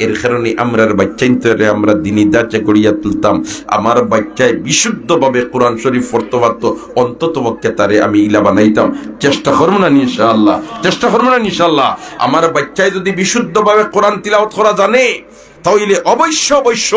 এর কারণে আমরার বাচ্চাইন্তরে আমরা দিনী দাচে গড়িয়া তুলতাম। আমার বাচ্চায় বিশুদ্ধভাবে কোরআন শরীফ পড়তে পারতো, অন্তত পক্ষে তারে আমি ইলা বানাইতাম। চেষ্টা করবো না ইনশাআল্লাহ, চেষ্টা করবো না ইনশাআল্লাহ। আমার বাচ্চায় যদি বিশুদ্ধভাবে কোরআন তিলাওয়াত করা জানে, তাইলে অবশ্য অবশ্য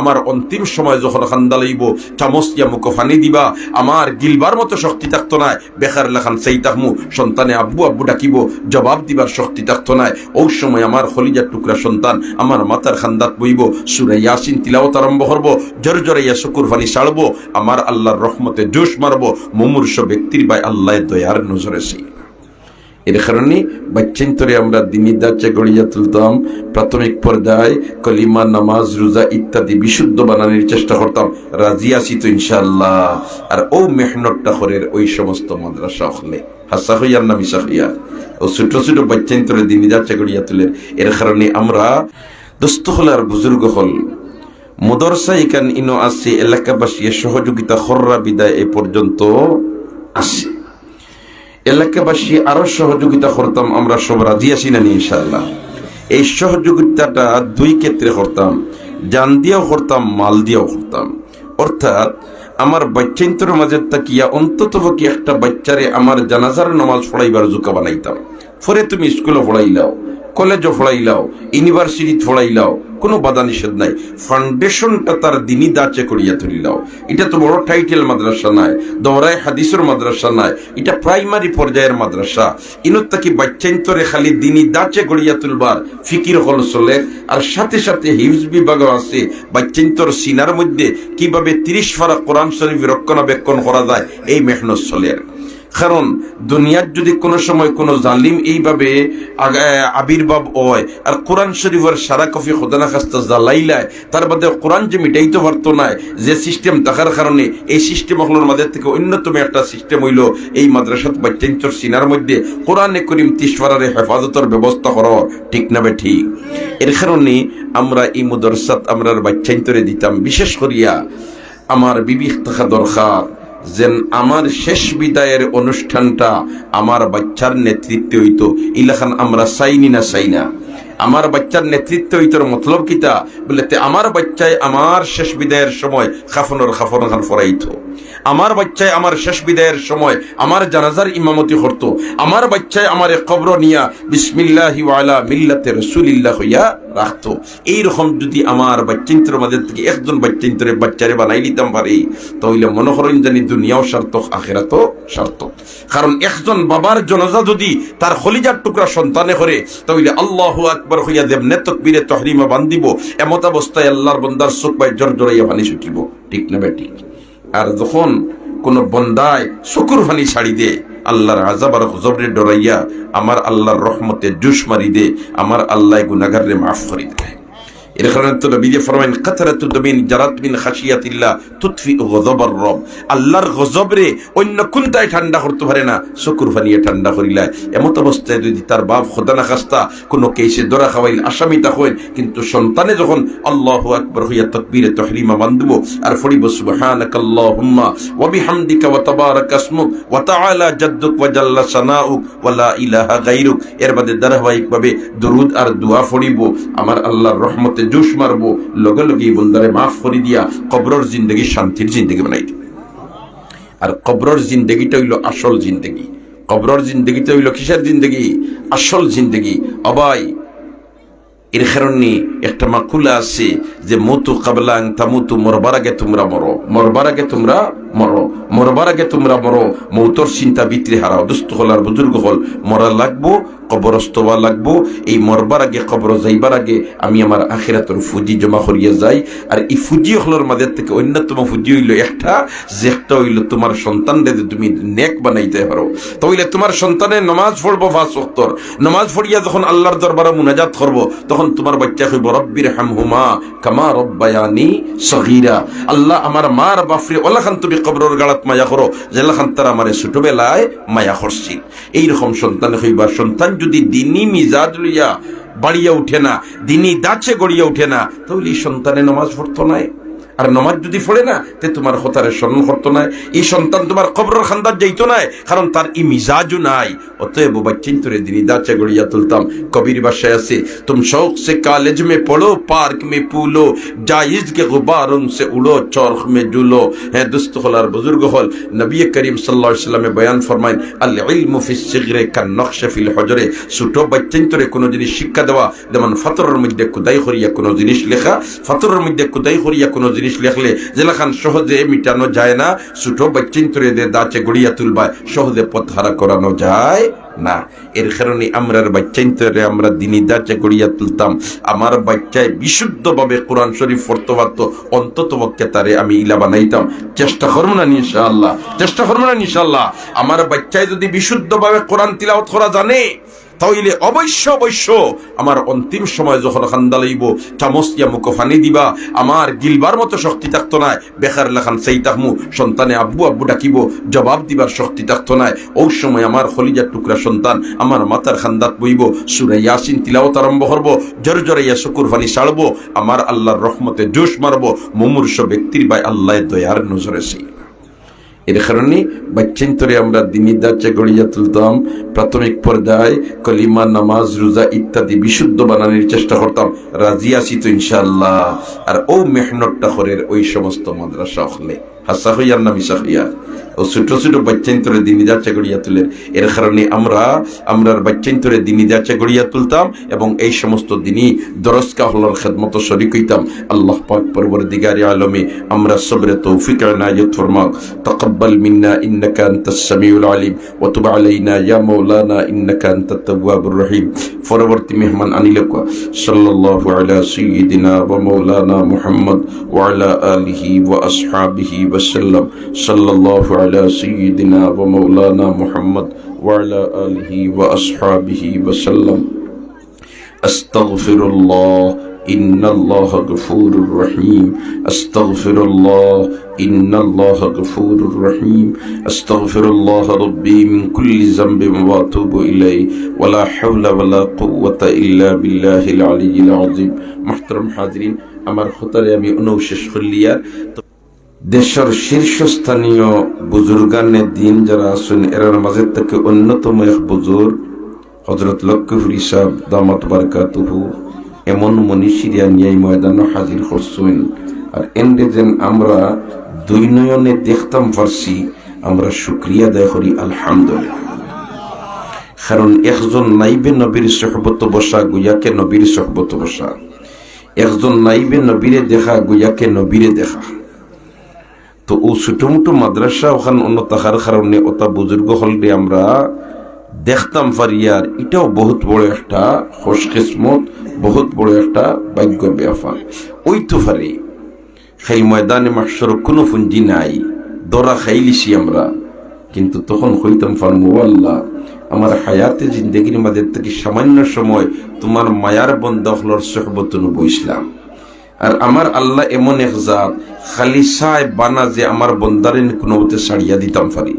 আমার অন্তিম সময় যখন খান্দা লইব, চামচ দিয়া মুখ ফানি দিবা, আমার গিলবার মতো শক্তি থাকতো না। বেকার লেখান সেই তাকমু সন্তানে আব্বু আব্বু ডাকিব, জবাব দিবার শক্তি থাকতো না। ওই সময় আমার খলিজার টুকরা সন্তান আমার মাথার খান্দাত বইব, সূরা ইয়াসিন তিলাওয়াত আরম্ভ করব, জোরে জোরে ইয়া শুকুর ফানি ছাড়বো, আমার আল্লাহর রহমতে জোশ মারবো। মুমূর্ষ ব্যক্তির ভাই আল্লাহ দয়ার নজরে সেই। এর কারণে বাচ্চান্তরে আমরা দিনী দাচে গড়িয়া তুলতাম। প্রাথমিক পর্যায়ে কলিমা, নামাজ, রোজা ইত্যাদি বিশুদ্ধ বানানোর চেষ্টা করতাম। রাজি আছি তো ইনশাআল্লাহ? আর ও মেহনতটা করে ওই সমস্ত মাদ্রাসা হলে হাসা হইয়ার না মিশা হইয়া ও ছোট ছোট বাচ্চান্তরে দিনী দাচে গড়িয়া তুলে। এর কারণে আমরা দোস্ত হল আর বুজুর্গ হল মদরসা ইকান ইনো আসছে, এলাকাবাসী সহযোগিতা হররা বিদায় এ পর্যন্ত আসে। এলাকাবাসী আরো সহযোগিতা করতাম, আমরা সব রাজি আছি না ইনশাআল্লাহ? এই সহযোগিতাটা দুই ক্ষেত্রে করতাম, জান দিয়েও করতাম, মাল দিয়েও করতাম। অর্থাৎ আমার বাচ্চান্তর মাঝে তাকিয়া অন্তত কি একটা বাচ্চারে আমার জানাজার নামাজ পড়াইবার জুকা বানাইতাম। পরে তুমি স্কুলে পড়াইলাও, কলেজও পড়াইলাও, ইউনিভার্সিটি পড়াইলাও, কোনো বাধা নিষেধ নাই। ফাউন্ডেশনটা তার দিনী দাচে করিয়া তুলিলাও। এটা তো বড় টাইটেল মাদ্রাসা নাই, দৌড়ায় হাদিসের মাদ্রাসা নাই, এটা প্রাইমারি পর্যায়ের মাদ্রাসা। ইনত তাকি বাচ্চান্তরে খালি দিনী দাচে গড়িয়া তুলবার ফিকির হল চলে। আর সাথে সাথে হিফজ বিভাগও আছে বাচ্চান্তর সিনার মধ্যে কিভাবে 30 পারা কোরআন শরীফ রক্ষণাবেক্ষণ করা যায়, এই মেহনত চলে। কারণ দুনিয়ার যদি কোনো সময় কোনো জালিম এইভাবে আবির্ভাব হয় আর কোরআন শরীফের সারা কফি খোদানা খাস্তা জ্বালাইলায়, তার বাদে কোরআন যে মিটাইতে পারতো না, যে সিস্টেম থাকার কারণে এই সিস্টেমগুলোর মাঝে থেকে অন্যতম একটা সিস্টেম হইল এই মাদ্রাসাত বাচ্চান্তর সিনার মধ্যে কোরআনে করিম 30 পারার হেফাজতের ব্যবস্থা করা। ঠিক না বে ঠিক? এর কারণে আমরা এই মাদ্রাসাত আমরা বাচ্চান্তরে দিতাম। বিশেষ করিয়া আমার বিবেক থাকা দরকার যেন আমার শেষ বিদায়ের অনুষ্ঠানটা আমার বাচ্চার নেতৃত্বে হইতো। ইলাখান আমরা চাইনি না চাই না? আমার বাচ্চার নেতৃত্ব হইতর মতলব কিতা বলতে, আমার বাচ্চায় আমার শেষ বিদায়ের সময় খাফন খান ফরাইতো, আমার বাচ্চায় আমার শেষ বিদায়ের সময় আমার জানাজার ইমামতি করত, আমার বাচ্চায় আমার কবর নিয়া বিসমিল্লাহি ওয়া আলা মিল্লাতে রাসূলিল্লাহ হইয়া রাখতো। এইরকম যদি আমার বাচ্চান্তর মাঝে থেকে একজন বাচ্চান্তরে বাচ্চারে বানাই দিতাম পারি, তাহলে মনে করেন জানি দুনিয়াও সার্থক, আখিরাতও সার্থক। কারণ একজন বাবার জানাজা যদি তার খলিজার টুকরা সন্তানে করে, তাহলে আল্লাহু আকবার হইয়া দেবনে তাকবীরে তাহরিমা বান্ধিব, এমত অবস্থায় আল্লাহর বান্দার চোখ বাই জড়জড়াইয়া পানি ছুটিব। ঠিক না বেঠিক? আর যখন কোন বন্দায় চকুর পানি ছাড়ি দে, আল্লাহর আযাব আর গজবরে ডরাইয়া আমার আল্লাহর রহমতে জুস মারি দে, আমার আল্লাহ গুনাহগাররে মাফ করে দেয়। এর কারণে তো নবী ফরমায়েন কাতরাতু দামিন জারাত মিন খাশিয়াতিল্লাহ তুতফি গযবার রব। আল্লাহর গজবরে অন্য কোনটাই ঠান্ডা করতে পারে না, চকুর পানিয়ে ঠান্ডা করিলায়। এমত অবস্থায় যদি তার বাপ খোদা না খাস্তা কোনো কেসে দরা খাওয়াইল আসামিতা হইন, কিন্তু সন্তানে যখন আল্লাহু আকবার হইয়া তাকবীরে তাহরিমা বান্ধব আর ফড়িব সুবহানাকাল্লাহুম্মা ওয়া বিহামদিকা ওয়া তাবারাকা ইসমুক ওয়া তাআলা জাদ্দুক ওয়া জাল্লা সানাউক ওয়া লা ইলাহা গায়রুক, এর বাদে ধারাবাহিকভাবে দরুদ আর দোয়া ফড়িব, আমার আল্লাহর রহমতে জুস মারবো, লগে লগে বন্দারে মাফ করে দিয়া কবরের জিন্দগি শান্তির জিন্দগি বানাই দিবে। আর কবরের জিন্দগিটা হইল আসল জিন্দগি। কবরের জিন্দগিটা হইল কিসের জিন্দগি? আসল জিন্দগি। অবাই এর কারণে একটা মাকুলা আছে যে মুতু কাবলা আন তামুতু, মরবার আগে তোমরা মরো, মরবার আগে তোমরা মরো, মরবার আগে তোমরা মরো, মৌতর চিন্তা ভিতরে হারাও। দুস্থ হল আর বুজুর্গ হল, মরা লাগবো, কবরস্থ হওয়া লাগবো। এই মরবার আগে, কবর যাইবার আগে আমি আমার আখিরাতের ফুজি জমা করিয়া যাই। আর এই ফুজি হলোর মাঝে থেকে অন্যতম ফুজি হইল একটা, যে একটা হইল তোমার সন্তানরে তুমি নেক বানাইতে পারো। তাহলে তোমার সন্তানের নামাজ পড়বো 5 ওয়াক্ত, নামাজ পড়িয়া যখন আল্লাহর দরবারে মুনাজাত করবো, তখন তোমার বাচ্চা কইব রব্বির হামহুমা কামা রব্বায়ানি সগীরা। আল্লাহ আমার মার বাপরে ওলাখান তুমি কবরের গাড়াত মায়া করো, যেলাখান তারা আমারে ছোটবেলায় মায়া করছিল। এইরকম সন্তান হইবার। সন্তান যদি দিনী মিজাজ লইয়া বাড়িয়া উঠে না, দিনী দাচে গড়িয়া উঠে না, তাহলে এই সন্তানে নামাজ পড়তো নাই। আর নমাজ যদি পড়ে না তে তোমার হতারে স্মরণ করতো না, এই সন্তান তোমার কবরের খান্দার যাইতো না, কারণ তার ই মিজাজও নাই। অতএব বাচ্চিন তোরে দিনী দাঁচা গড়িয়া তুলতাম। কবির বাসায় আছে, তুম শৌক সে কॉलेज में पढ़ो, पार्क में पूलो, जायज के गुबारों से उड़ो, चौरख में झूलो। है दुस्त हल और बुजुर्ग हल नबी करीम सल्लल्लाहु अलैहि वसल्लम बयान फरमाएं, अल इल्मु फि सिगरे का नक्श फिल हजरे। ছোট বাচ্চান তোরে কোনো জিনিস শিক্ষা দেওয়া, যেমন ফাতরের মধ্যে কুদাই করিয়া কোনো জিনিস লেখা, ফাতরের মধ্যে কুদাই করিয়া কোনো জিনিস লেখলে যেলাখান সহজে মিটানো যায় না, ছোট বাচ্চান তোরে দে দাঁচে গড়িয়া তুলবা সহজে পথহারা করানো যায় না। এর কারণে আমরার বাচ্চাইন তোরে আমরা দিনী দাঁচে গড়িয়া তুলতাম। আমার বাচ্চায় বিশুদ্ধভাবে কোরআন শরীফ পড়তে পারতো, অন্তত পক্ষে তারে আমি ইলা বানাইতাম। চেষ্টা করবো না ইনশাআল্লাহ, চেষ্টা করবো না ইনশাআল্লাহ। আমার বাচ্চায় যদি বিশুদ্ধভাবে কোরআন তিলাওয়াত করা জানে, তাইলে অবশ্য অবশ্য আমার অন্তিম সময় যখন খান্দা লইব, চামচ দিয়া মুখ ফানি দিবা, আমার গিলবার মতো শক্তি থাকতো না। বেকার লেখান সেই তাকমু সন্তানে আব্বু আব্বু ডাকিব, জবাব দিবার শক্তি থাকতো না। ওই সময় আমার খলিজার টুকরা সন্তান আমার মাথার খান্দাত বইব, সূরা ইয়াসিন তিলাওয়াত আরম্ভ করব, জোরে জোরে ইয়া শুকুর ফানি ছাড়বো, আমার আল্লাহর রহমতে জোশ মারবো। মুমূর্ষ ব্যক্তির ভাই আল্লাহর দয়ার নজরে সেই। এর কারণে বাচ্চান তোরে আমরা দিনী দাঁচে গড়িয়া তুলতাম। প্রাথমিক পর্যায়ে কলিমা, নামাজ, রোজা ইত্যাদি বিশুদ্ধ বানানোর চেষ্টা করতাম। রাজি আছি তো ইনশাআল্লাহ। আর ও মেহনতটা করে ওই সমস্ত মাদ্রাসা হলে হাসা হইয়ার না মিশা হইয়া ও ছোট ছোট বাচ্চান তোরে দিনী দাঁচে গড়িয়া তুলে। এর কারণে আমরার বাচ্চান তোরে দিনী দাঁচে গড়িয়া তুলতাম এবং এই সমস্ত দিনই দরজকা হলার খেদমত শরীক হইতাম। আল্লাহ পাক পরবর্তীকারে আলমে আমরা সবরে তৌফিক ইনায়াত ফরমাক। তাকাব্বাল মিন্না ইন্নাকা আনতাস সামিউল আলিম ওয়া তুব আলাইনা ইয়া মাওলানা ইন্নাকা আনতাত তাওয়াবুর রহিম। পরবর্তী মেহমান আনিলক সাল্লাল্লাহু আলা সাইয়্যিদিনা ওয়া মাওলানা মুহাম্মদ ওয়া আলা আলিহি ওয়া আসহাবিহি ওয়া সাল্লাম। সাল্লাল্লাহু على سيدنا ومولانا محمد وعلى آله وأصحابه وسلم. أستغفر الله إن الله غفور رحيم. أستغفر الله إن الله غفور رحيم. أستغفر الله ربي من كل ذنب وأتوب إليه ولا حول ولا قوة إلا بالله العلي العظيم. محترم حاضرين, আমার খোতারে আমি অনুশেষ করলিয়া দেশের শীর্ষস্থানীয় বুজুর্গানে দিন যারা আছেন এর মাঝে থেকে অন্যতম এক বুজুর্গ হযরত লক্ষ্মীপুরী সাহেব দামাত বারকাতুহু এমন মনীষীরা নিয়ে ময়দানে হাজির হচ্ছেন। আর এন্ডে যেন আমরা দুই নয়নে দেখতাম পারছি, আমরা শুকরিয়া আদায় করি আলহামদুলিল্লাহ। কারণ একজন নাইবে নবীর সোহবত বসা গুয়াকে নবীর সোহবত বসা, একজন নাইবে নবীরে দেখা গুয়াকে নবীরে দেখা। তো ও ছোট মোটো মাদ্রাসা ওখানে অন্য থাকার কারণে ওটা বুজুর্গ হলরে আমরা দেখতাম পারি। আর এটাও বহুত বড় একটা খুশকিসমত, বহুত বড় একটা ভাগ্য ব্যাপার। ওই তো পারি সেই ময়দানে মাহশর কোনো পুঞ্জি নাই, দরা খাইলিছি আমরা, কিন্তু তখন হইতাম ফার্মু আল্লাহ আমার হায়াতে জিন্দগির মাঝে থেকে সামান্য সময় তোমার মায়ার বন্ধ হলর সোহবত বইসলাম। আর আমার আল্লাহ এমন এক জাত খালি সায় বানা যে আমার বন্দারে কোনো মতে ছাড়িয়া দিতাম পারি।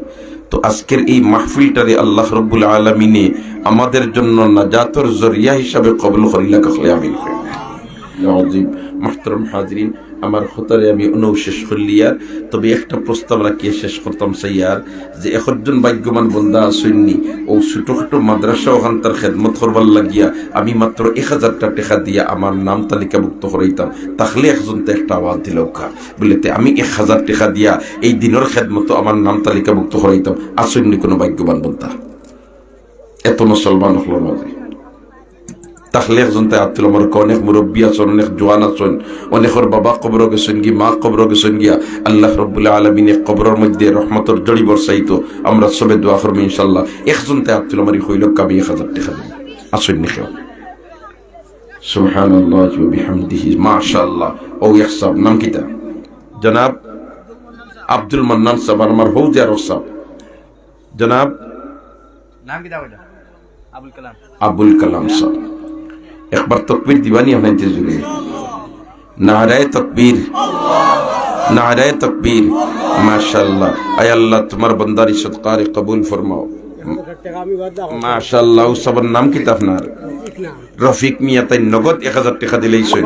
তো আজকের এই মাহফিলটারে আল্লাহ রব্বুল আলামিনে আমাদের জন্য নাজাতর জরিয়া হিসাবে কবুল করিলা কখলে আমিন। মুহতারাম হাজিরিন, আমার খোতারে আমি শেষ করলিয়ার, তবে একটা প্রস্তাব রাখিয়ে শেষ করতাম সাইয়ার যে একজন ভাগ্যবান বন্দা আসেননি ও ছোট ছোট মাদ্রাসা ওখান তার খেদমত করবার লাগিয়া আমি মাত্র 1000 টাকা দিয়া আমার নাম তালিকাভুক্ত করাইতাম। তাহলে একজন তো একটা আওয়াজ দিল বলেতে আমি 1000 টাকা দিয়া এই দিনের খেদমত আমার নাম তালিকাভুক্ত করাইতাম। আসেননি কোনো ভাগ্যবান বন্দা, এত মুসলমান হল মাঝে। তাহলে একজন তাই আব্দুল আমার অনেক মুরব্বী আছেন, অনেক জোয়ান আছেন, অনেকের বাবা কবর গেছেন গিয়া, মা কবর গেছেন গিয়া। আল্লাহ রব্বুল আলামিন কবরের মধ্যে রহমতের জড়ি বর্ষাইতো। আমরা সবে দোয়া করবো ইনশাল্লাহ। একজন তাই আব্দুল আমার হইল কাবি 1000 টাকা দেন আসেন নি কেউ। সুবহানাল্লাহ ওয়া বিহামদিহি মাশাআল্লাহ। ও ইহসাব নাম কিতা? জনাব আব্দুল মান্নান সাহেব আমার হৌজার সাহেব। জনাব নাম কিতা? আবুল কালাম। আবুল কালাম সাহেব একবার তকবীর দিবানি আপনাকে জুড়ে। নারায়ে তকবীর, নারায়ে তকবীর। মাশাআল্লাহ। আয় আল্লাহ তোমার বন্দার সদকারে কবুল ফরমাও। মাশাআল্লাহ উৎসবের নাম কি আপনার রফিক মিয়া তাই নগদ 1000 টাকা দিলেই সই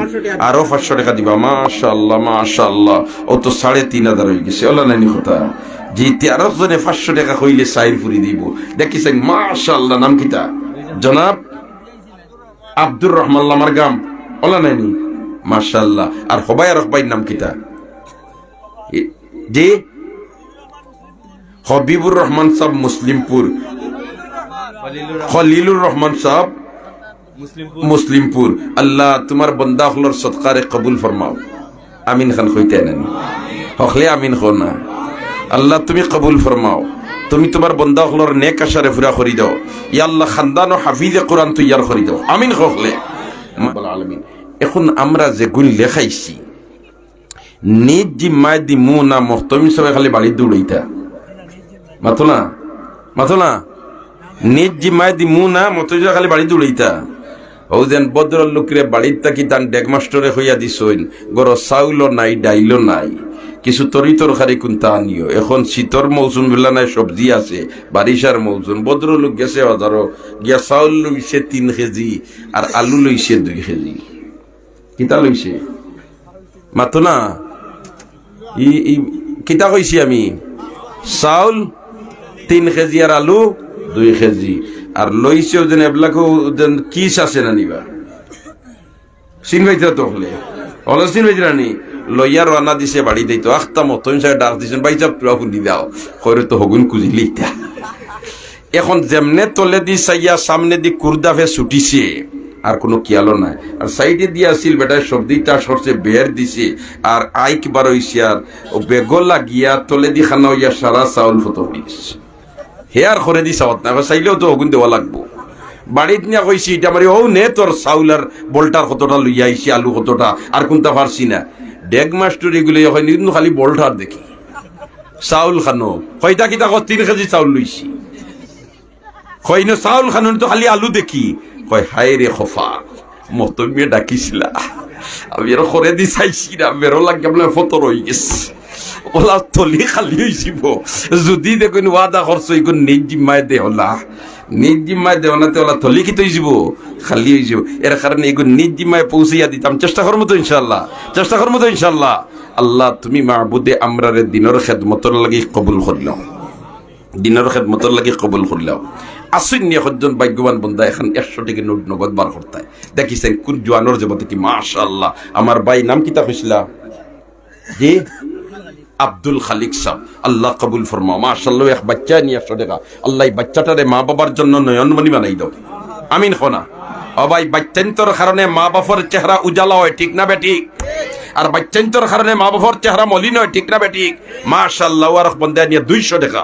আরো 500 টাকা দিবা মাশাআল্লাহ মাশাআল্লাহ ও তো 3500 হয়ে গেছে ওলা নানি কথা জি 13 জনে 500 টাকা কইলে সাইর ফুরি দিব দেখিছেন মাশাআল্লাহ নাম কিটা জনাব আব্দুর রহমান লামার গাম ওলা নানি মাশাআল্লাহ আর হবাই আর হবাই নাম কিটা জি হবিবুর রহমান সাহেব মুসলিমপুর খলিলুর রহমান সাহেব মুসলিমপুর আল্লাহ তোমার বন্দা হলর সদকারে কবুল ফরমাও আমিন খান কইতে নেন হকলে আমিন খো না আল্লাহ তুমি কবুল ফরমাও তুমি তোমার বন্দা হলর নেক আশারে পুরা করি দাও ইয়া আল্লাহ খানদান ও হাফিজে কোরআন তৈয়ার করি দাও আমিন হকলে আলামিন এখন আমরা যে গুণ লেখাইছি নিজ জিম্মায় দিমু না মহতমি সবাই খালি বাড়ি দৌড়াইতা মাথো না নিজ জিম্মায় দিমু না মহতমি খালি বাড়ি দৌড়াইতা ও যেন বদ্র লোকরে বাড়ির থাকি তান ডেক মাস্টরে হইয়া দিছইন গর চাউলও নাই ডাইলও নাই কিছু তরি তরকারি কোনটা আনিও এখন শীতর মৌসুম বেলা নাই সবজি আছে বারিশার মৌসুম বদ্র লোক গেছে বাজারও গিয়া চাউল লইছে 3 কেজি আর আলু লইছে 2 কেজি কিতা লইছে মাথো না কিতা কইছি আমি চাউল 3 কেজি আর আলু 2 কেজি আর লইছেও যেন এবলাকেও যেন কিস আছে না নিবা চিন ভাইতে তো হলে হলে চিন ভাইতে রানি লইয়া রান্না দিছে বাড়ি দিত আখতা মতো ডাক দিছেন ভাই চাপ তুয়া খুন্দি দাও করে তো হগুন কুজিলি এখন যেমনে তলে দি চাইয়া সামনে দি কুর্দাফে ছুটিছে আর কোনো কিয়ালো নাই আর সাইডে দিয়ে আসিল বেটায় সবদিটা সরছে বের দিছে আর আইক বার হইছে আর বেগল লাগিয়া তলে দি খানা হইয়া সারা চাউল ফটো হইছে হেয়ার করে দি চাওয়াত না চাইলেও তো অগুন দেওয়া লাগবো বাড়িত নিয়ে কইছি এটা মানে ও নে তোর চাউল আর বলটার কতটা লইয়া আইছি আলু কতটা আর কোনটা পারছি না ডেগ মাস্টার এগুলো হয় কিন্তু খালি বলটার দেখি চাউল খানো হয়টা কিতা 3 কেজি চাউল লইছি হয় না চাউল খানো তো খালি আলু দেখি কয় হায় রে খফা মতমিয়ে ডাকিছিলা আমি এর করে দি চাইছি না মেরো লাগে আপনার ফটো রই গেছে ওলা তলি খালি হয়েছিব যদি দেখুন ওয়াদা করছো এগুলো নিজ জিম্মায় দে ওলা নিজ জিম্মায় দেও না ওলা তলি কি তৈ যাব খালি হয়ে যাব এর কারণে এগুলো নিজ জিম্মায় পৌঁছাইয়া দিতাম চেষ্টা করবো তো ইনশাল্লাহ আল্লাহ তুমি মাহবুদে আমরারে দিনের খেদমতর লাগি কবুল করলাম আসন্নি একজন ভাগ্যবান বন্ধা এখন 100 টাকা নোট নগদ বার করতে দেখিছেন কোন জোয়ানোর জগতে কি মাশাআল্লাহ আমার ভাই নাম কিতা কইছিলা জি আব্দুল খালিক সাহেব আল্লাহ কবুল ফরমাও মাশাআল্লাহ এক বাচ্চা নিয়ে 100 টাকা আল্লাহ এই বাচ্চাটারে মা বাবার জন্য নয়নমণি বানাই দাও আমিন খোনা ও ভাই বাচ্চান্তর কারণে মা বাবার চেহারা উজালা হয় ঠিক না বেঠিক আর বাচ্চান্তর কারণে মা বাবার চেহারা মলিন হয় ঠিক না বেঠিক মাশাআল্লাহ আর বন্ধা নিয়ে 200 টাকা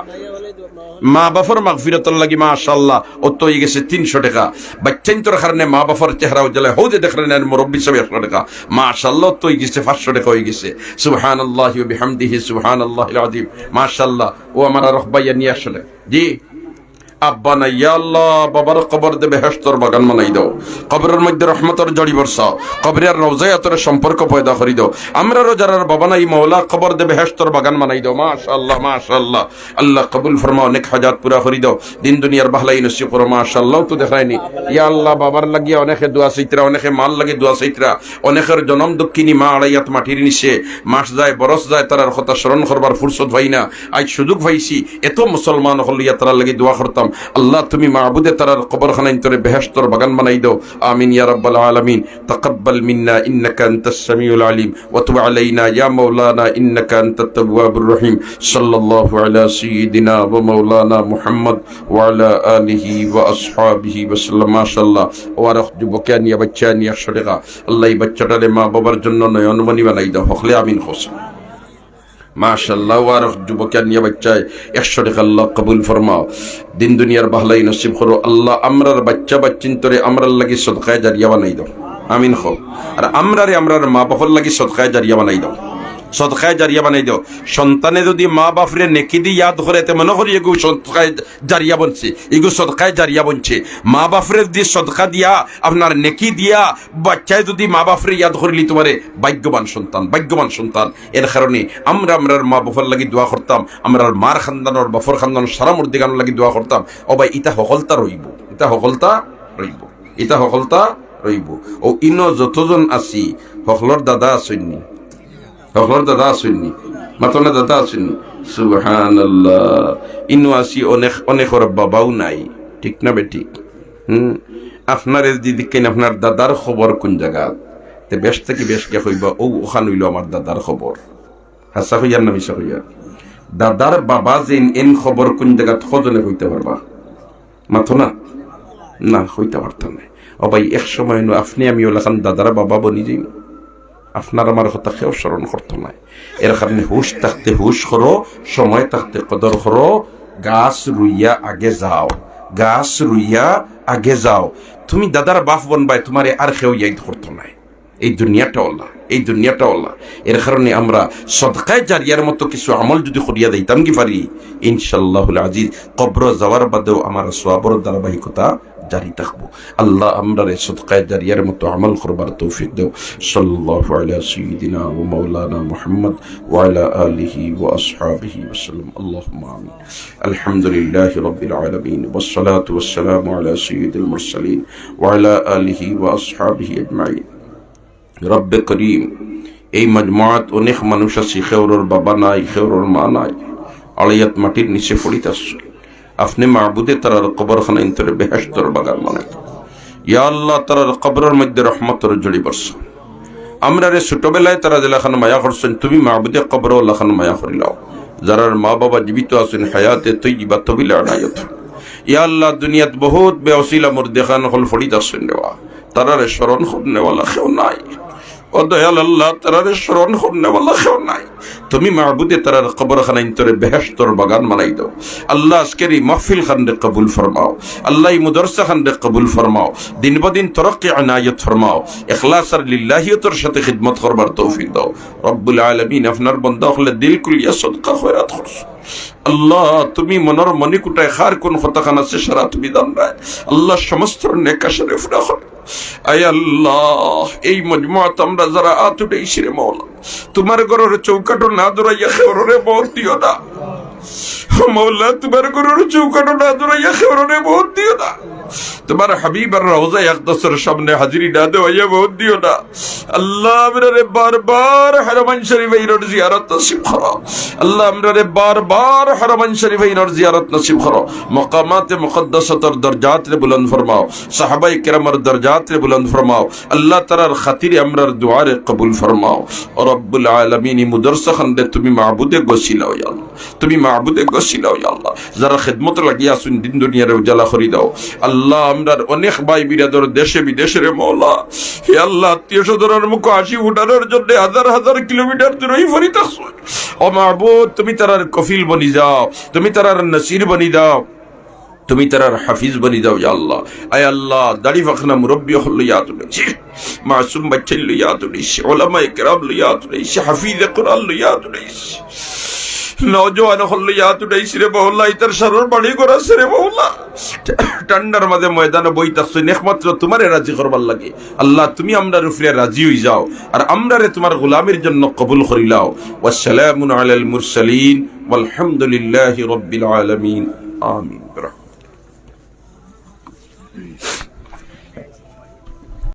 মা বাবার মাগফিরাতের লাগি মাশাআল্লাহ অত হয়ে গেছে 300 টাকা বাচ্চান্তর কারণে মা বাবার চেহারা উজালা হৌদে দেখলেন মুরব্বি সাহেব 100 টাকা মাশাআল্লাহ তো হয়ে গেছে 500 টাকা হয়ে গেছে সুবহানাল্লাহি ওয়া বিহামদিহি সুবহানাল্লাহিল আযীম মাশাআল্লাহ ও আমার রহবাইয়া নিয়ে আসলে জি আব্বা না ইয়া আল্লাহ বাবার কবর দে বেহেশতর বাগান বানাই দাও কবরের মধ্যে রহমতের জড়ি বর্ষাও কবরের রওজায়াতের সম্পর্ক পয়দা করি দাও আমরা যারা বাবা নাই মাওলা কবর দে বেহেশতর বাগান বানাই দাও মাশাআল্লাহ আল্লাহ কবুল ফরমাও নেক হাজাত পুরা করি দাও দিন দুনিয়ার ভালাই নসিব করো মাশাআল্লাহ তো দেখায়নি ইয়া আল্লাহ বাবার লাগিয়া অনেকে দোয়া চাইতরা অনেকে মাল লাগে দোয়া চাইতরা অনেকের জনম দক্ষিণী মা আড়াইয়াত মাটির নিচে মাস যায় বরস যায় তারার কথা স্মরণ করবার ফুরসত হয় না আজ সুযোগ পাইছি এত মুসলমান হল ইয়া তারা লাগি দোয়া করতাম আল্লাহ তুমি মাহবুদে তারার কবরখানা ইন্তরে বেহেশতর বাগান বানাই দাও আমিন ইয়া রাব্বাল আলামিন তাকাব্বাল মিন্না ইন্নাকা আনতাস সামিউল আলিম ওয়া তুব আলাইনা ইয়া মাওলানা ইন্নাকা আনতাত তাওয়াবুর রহিম সাল্লাল্লাহু আলা সাইয়্যিদিনা ওয়া মাওলানা মুহাম্মদ ওয়া আলা আলিহি ওয়া আসহাবিহি ওয়া সাল্লাম মাশাআল্লাহ ওয়া রাখজু বকানিয়া বাচ্চানিয়া সদকা আল্লাহ এই বাচ্চাটারে মা বাবার জন্য নয়নমণি বানাই দাও হকলে আমিন খোস মাশাআল্লাহ ওয়ার যুবকের নিয়ে বাচ্চায় 100 টাকা আল্লাহ কবুল ফরমাও দিন দুনিয়ার ভালাই নসিব করো আল্লাহ আমরার বাচ্চা বাচ্চিন্তরে আমরার লাগি সদকায়ে জারিয়া বানাই দাও আমিন খো আর আমরার মা বাবার লাগি সদকায়ে জারিয়া বানাই দাও সদকায়ে জারিয়া বানাই দাও। সন্তানে যদি মা বাপরে নেকি দি ইয়াদ করে তে মনে করি এগু সদকায়ে জারিয়া বনছে, এগু সদকায়ে জারিয়া বনছে। মা বাপরে যদি সদকা দিয়া আপনার নেকি দিয়া বাচ্চায় যদি মা বাপরে ইয়াদ করিলি তোমারে ভাগ্যবান সন্তান, ভাগ্যবান সন্তান। এর কারণে আমরা আমরার মা বাপর লাগি দোয়া করতাম, আমরার মার খানদানোর বাপর খানদানোর সারা মর্দিগানোর লাগি দোয়া করতাম। ও ভাই ইটা সকলতা রইব, ইটা সকলতা রইব, ইটা সকলতা রইব। ও ইনো যতজন আছি সকলর দাদা আসেননি, সকলর দাদা আসেননি, মাতনে দাদা আসেননি। সুবহানাল্লাহ। ইনো আসি অনেক অনেকর বাবাও নাই, ঠিক না বেটি? আপনার দিদি কেন আপনার দাদার খবর কোন জায়গা তে বেশ থেকে বেশ কে কইবা ও ওখান হইল আমার দাদার খবর। হাসা হইয়ার না মিশা হইয়া? দাদার বাবা যে এন খবর কোন জায়গা খোঁজনে হইতে পারবা? মাথো না না হইতে পারতাম না। ও ভাই এক সময় আপনি আমি ওলাখান দাদারা বাবা বনি যাই, আপনার আমার কথা কেউ স্মরণ করতো না। এর কারণে হুশ থাকতে হুশ করো, সময় থাকতে কদর করো। গাছ রুইয়া আগে যাও, গাছ রুইয়া আগে যাও। তুমি দাদার বাপ বনবাই, তোমার আর কেউ ইয়াদ করতো না। এই দুনিয়াটা ওলা, এই দুনিয়াটা ওলা। এর কারণে আমরা সদকায়ে জারিয়ার মতো কিছু আমল যদি করিয়া দিতাম কি পারি, ইনশাআল্লাহুল আজিজ কবর যাওয়ার বাদেও আমার সওয়াবের ধারাবাহিকতা জারি থাকবো। আল্লাহ আমরা সদকায়ে জারিয়ার মতো আমল করবার তৌফিক দাও। সাল্লাল্লাহু আলা সাইয়্যিদিনা ওয়া মাওলানা মুহাম্মদ ওয়া আলা আলিহি ওয়া আসহাবিহি ওয়া সাল্লাম। আল্লাহুম্মা আমিন। আলহামদুলিল্লাহি রাব্বিল আলামিন ওয়াস সালাতু ওয়াস সালামু আলা সাইয়্যিদিল মুরসালিন ওয়া আলা আলিহি ওয়া আসহাবিহি আজমাইন। রব্বে করিম, এই মজমুআত অনেক মানুষ আছে, খেওরর বাবা নাই, খেওরর মা নাই, আড়াইয়াত মাটির নিচে পড়িতাছে। আপনি মাহবুদে তারার কবরখানা ইন্তরে বেহেশতর বাগান বানাই। ইয়া আল্লাহ, তারার কবরের মধ্যে রহমতের জড়ি বর্ষা। আমরা রে ছোটবেলায় তারা যেলাখান মায়া করছেন, তুমি মাহবুদে কবর লাখান মায়া করিলাও। যারার মা বাবা জীবিত আছেন হায়াতে তৈয়বা তবিলা আনায়ত। ইয়া আল্লাহ, দুনিয়াত বহুত বেওসিলা মুরদেখান হল ফড়িতাছেন দেওয়া, তারারে স্মরণ করনেওয়ালা কেউ নাই। ও দয়াল আল্লাহ, তারারে স্মরণ করনেওয়ালা কেউ নাই। তুমি মাহবুদে তারার কবরখানা ইন্তরে বেহেশতর বাগান বানাই দাও। আল্লাহ আজকের এই মাহফিল খানরে কবুল ফরমাও। আল্লাহ এই মুদরসা খানরে কবুল ফরমাও। দিন বদিন তরক্কি আনায়ত ফরমাও। ইখলাস আর লিল্লাহিয়তের সাথে খিদমত করবার তৌফিক দাও। রব্বুল আলামিন, আপনার বান্দা হলে দিল কুলিয়া সদকা খয়রাত করছো। আল্লাহ, তুমি মনের মনিকুটায় খার কোন হতাখান আছে সারা তুমি জানরায়। আল্লাহ সমস্ত নেকা শরীফ রাখো। আয় আল্লাহ, এই মজমুআত আমরা যারা আতুটাইছি রে মাওলা, তোমার ঘরের চৌকাটো না দৌড়াইয়া খেওরে বহুত দিও না মাওলা, তোমার ঘরের চৌকাটো না দৌড়াইয়া খেওরে বহুত দিও না। তোমার হাবিবার রওজা আকদাসের সামনে হাজিরি না দেওয়াইয়া বহুত দিও না। আল্লাহ, আমরা রে বারবার হারামাইন শরীফের জিয়ারত নসিব করো। আল্লাহ, আমরা রে বারবার হারামাইন শরীফের জিয়ারত নসিব করো। মাকামাতে মুকদ্দাসাতের দরজাত রে বুলন্দ ফরমাও। সাহাবায়ে কেরামের দরজাত রে বুলন্দ ফরমাও। আল্লাহ তাআলার খাতিরে আমরার দুআ রে কবুল ফরমাও। ও রব্বুল আলামিন, মুদরসা খানরে তুমি মাহবুদে গসিলাও ইয়া আল্লাহ, তুমি মাহবুদে গসিলাও ইয়া আল্লাহ। যারা খিদমত লাগিয়া আছেন দিন দুনিয়ার উজালা করি দাও। আল্লাহ, আমরার অনেক ভাই বিরাদর দেশে বিদেশে রে মাওলা, হে আল্লাহ, আত্মীয় স্বজনের মুখ হাসি উঠানোর জন্য হাজার হাজার কিলোমিটার দূরেই ফরিতাছ। ও মাহবুদ, তুমি তারার কফিল বনি যাও, তুমি তারার নসির বনি দাও, তুমি তারার হাফিজ বনি দাও ইয়া আল্লাহ। আয় আল্লাহ, দাড়ি ফাখনা মুরব্বি হল ইয়া তুলাইছি, মাসুম বাচ্চা লইয়া তুলাইছি, উলামায়ে কেরাম লইয়া তুলাইছি, হাফিজে কোরআন লইয়া তুলাইছি, নওজোয়ান হল ইয়া তুলাইছি রে মাওলা। ইতার সারর বাড়ি করাছে রে মাওলা। ঠান্ডার মাঝে ময়দানে বই থাকছো একমাত্র তোমারে রাজি করবার লাগে। আল্লাহ, তুমি আমরার উপরে রাজি হই যাও আর আমরারে তোমার গোলামের জন্য কবুল করিলাও। ওয়াসসালামু আলাল মুরসালিন ওয়ালহামদুলিল্লাহি রাব্বিল আলামিন। আমিন।